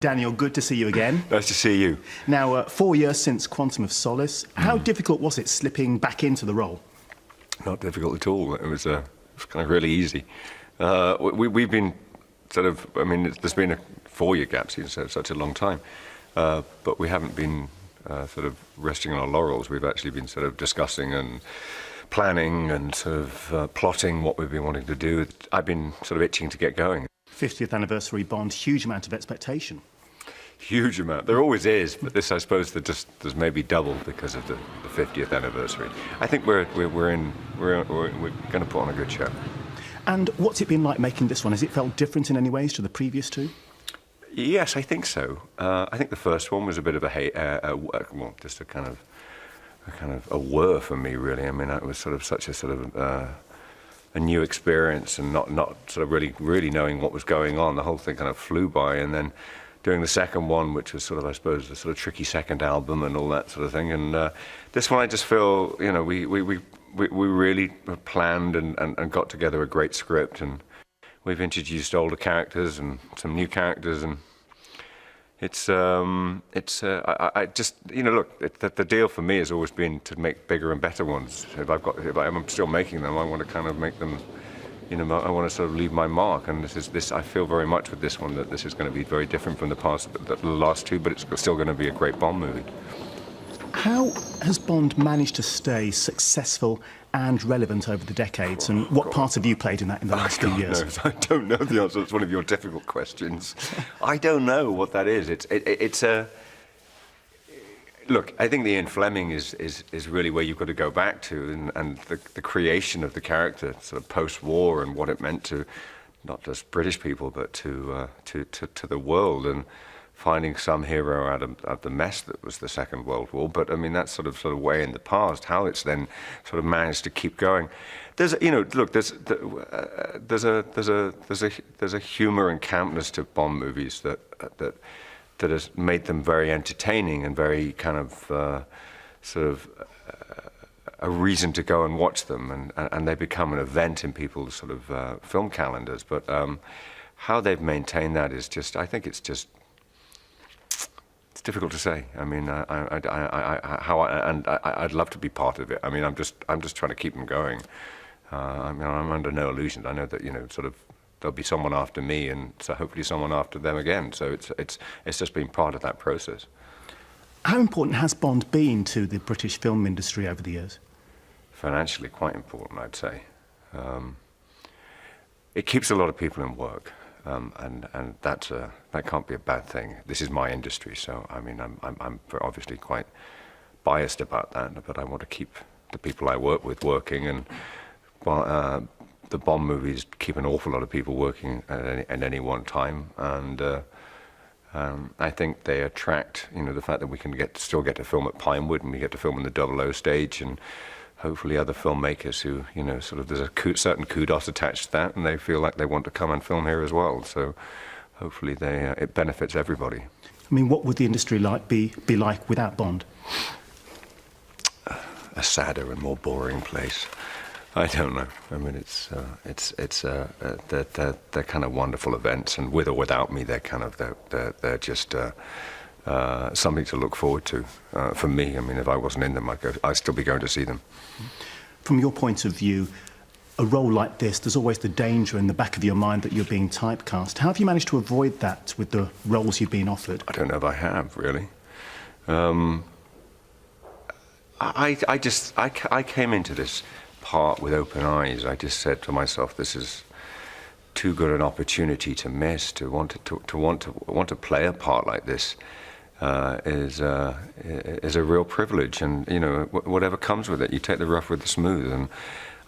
Daniel, good to see you again. Nice to see you. Now, 4 years since Quantum of Solace. How difficult was it slipping back into the role? Not difficult at all. It was kind of really easy. We've been sort of, I mean, there's been a 4-year gap since such a long time, but we haven't been sort of resting on our laurels. We've actually been sort of discussing and planning and sort of plotting what we've been wanting to do. I've been sort of itching to get going. 50th anniversary Bond, huge amount of expectation. Huge amount. There always is, but this, I suppose, there's maybe double because of the 50th anniversary. I think we're going to put on a good show. And what's it been like making this one? Has it felt different in any ways to the previous two? Yes, I think so. I think the first one was a bit of just a kind of a whir for me, really. I mean, it was sort of such a sort of a new experience, and not sort of really knowing what was going on. The whole thing kind of flew by, and then doing the second one, which was sort of, I suppose, the sort of tricky second album and all that sort of thing. And this one, I just feel, you know, we really planned and got together a great script, and we've introduced older characters and some new characters, and I just, you know, look, the deal for me has always been to make bigger and better ones. If I'm still making them, I want to kind of make them, you know, I want to sort of leave my mark. And I feel very much with this one that this is going to be very different from the last two, but it's still going to be a great Bond movie. How has Bond managed to stay successful and relevant over the decades, and what part have you played in that in the last few years? I don't know the answer. It's one of your difficult questions. I don't know what that is. It's a look. I think the Ian Fleming is really where you've got to go back to, and the creation of the character, sort of post-war, and what it meant to not just British people, but to the world, and finding some hero out of the mess that was the Second World War. But I mean, that's sort of way in the past. How it's then sort of managed to keep going. There's a humour and campness to Bond movies that has made them very entertaining and very kind of a reason to go and watch them, and they become an event in people's sort of film calendars. But how they've maintained that is just, I think it's difficult to say. I mean, I'd love to be part of it. I mean, I'm just trying to keep them going. I mean, I'm under no illusions. I know that, you know, sort of there'll be someone after me, and so hopefully someone after them again. So it's just been part of that process. How important has Bond been to the British film industry over the years? Financially, quite important, I'd say. It keeps a lot of people in work. And that can't be a bad thing. This is my industry, so I mean, I'm obviously quite biased about that, but I want to keep the people I work with working, and the Bond movies keep an awful lot of people working at any one time, and I think they attract, you know, the fact that we can still get to film at Pinewood, and we get to film in the 00 stage, and hopefully other filmmakers who, you know, sort of there's a certain kudos attached to that, and they feel like they want to come and film here as well. So hopefully it benefits everybody. I mean, what would the industry be like without Bond? A sadder and more boring place. I don't know. I mean, they're kind of wonderful events, and with or without me, they're just something to look forward to for me. I mean, if I wasn't in them, I'd still be going to see them. From your point of view, a role like this, there's always the danger in the back of your mind that you're being typecast. How have you managed to avoid that with the roles you've been offered? I don't know if I have, really. I came into this part with open eyes. I just said to myself, this is too good an opportunity to miss. To want to play a part like this is a real privilege, and you know, whatever comes with it, you take the rough with the smooth. And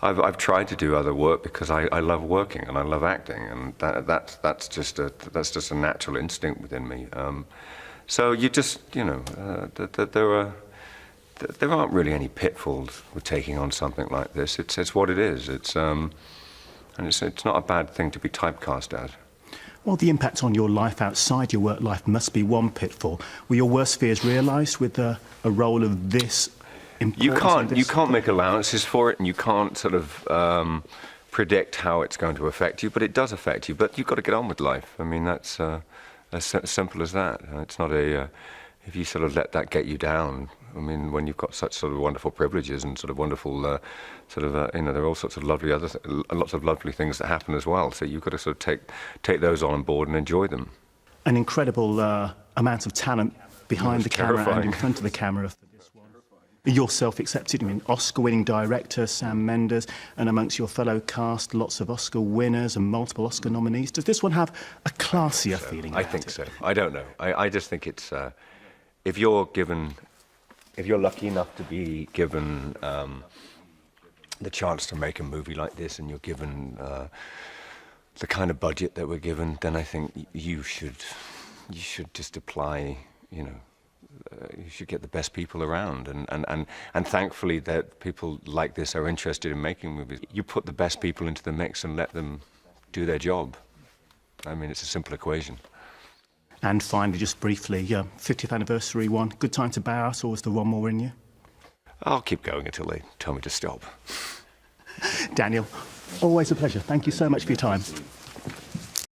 I've tried to do other work because I love working and I love acting, and that's just a natural instinct within me. So you just, you know, there aren't really any pitfalls with taking on something like this. It's what it is. And it's not a bad thing to be typecast as. Well, the impact on your life outside your work life must be one pitfall. Were your worst fears realised with a role of this importance? You can't make allowances for it, and you can't sort of predict how it's going to affect you, but it does affect you. But you've got to get on with life. I mean, that's As simple as that. It's not a. If you sort of let that get you down, I mean, when you've got such sort of wonderful privileges and sort of wonderful, you know, there are all sorts of lovely lots of lovely things that happen as well. So you've got to sort of take those on board and enjoy them. An incredible amount of talent behind the camera terrifying. and in front of the camera for this one. You're self-accepted. I mean, Oscar-winning director Sam Mendes, and amongst your fellow cast, lots of Oscar winners and multiple Oscar nominees. Does this one have a classier feeling? I think so. I don't know. I just think it's if you're lucky enough to be given the chance to make a movie like this, and you're given the kind of budget that we're given, then I think you should just apply. You know, you should get the best people around, and thankfully that people like this are interested in making movies. You put the best people into the mix and let them do their job. I mean, it's a simple equation. And finally, just briefly, 50th anniversary one. Good time to bow out, or was there one more in you? I'll keep going until they tell me to stop. Daniel, always a pleasure. Thank you so much for your time.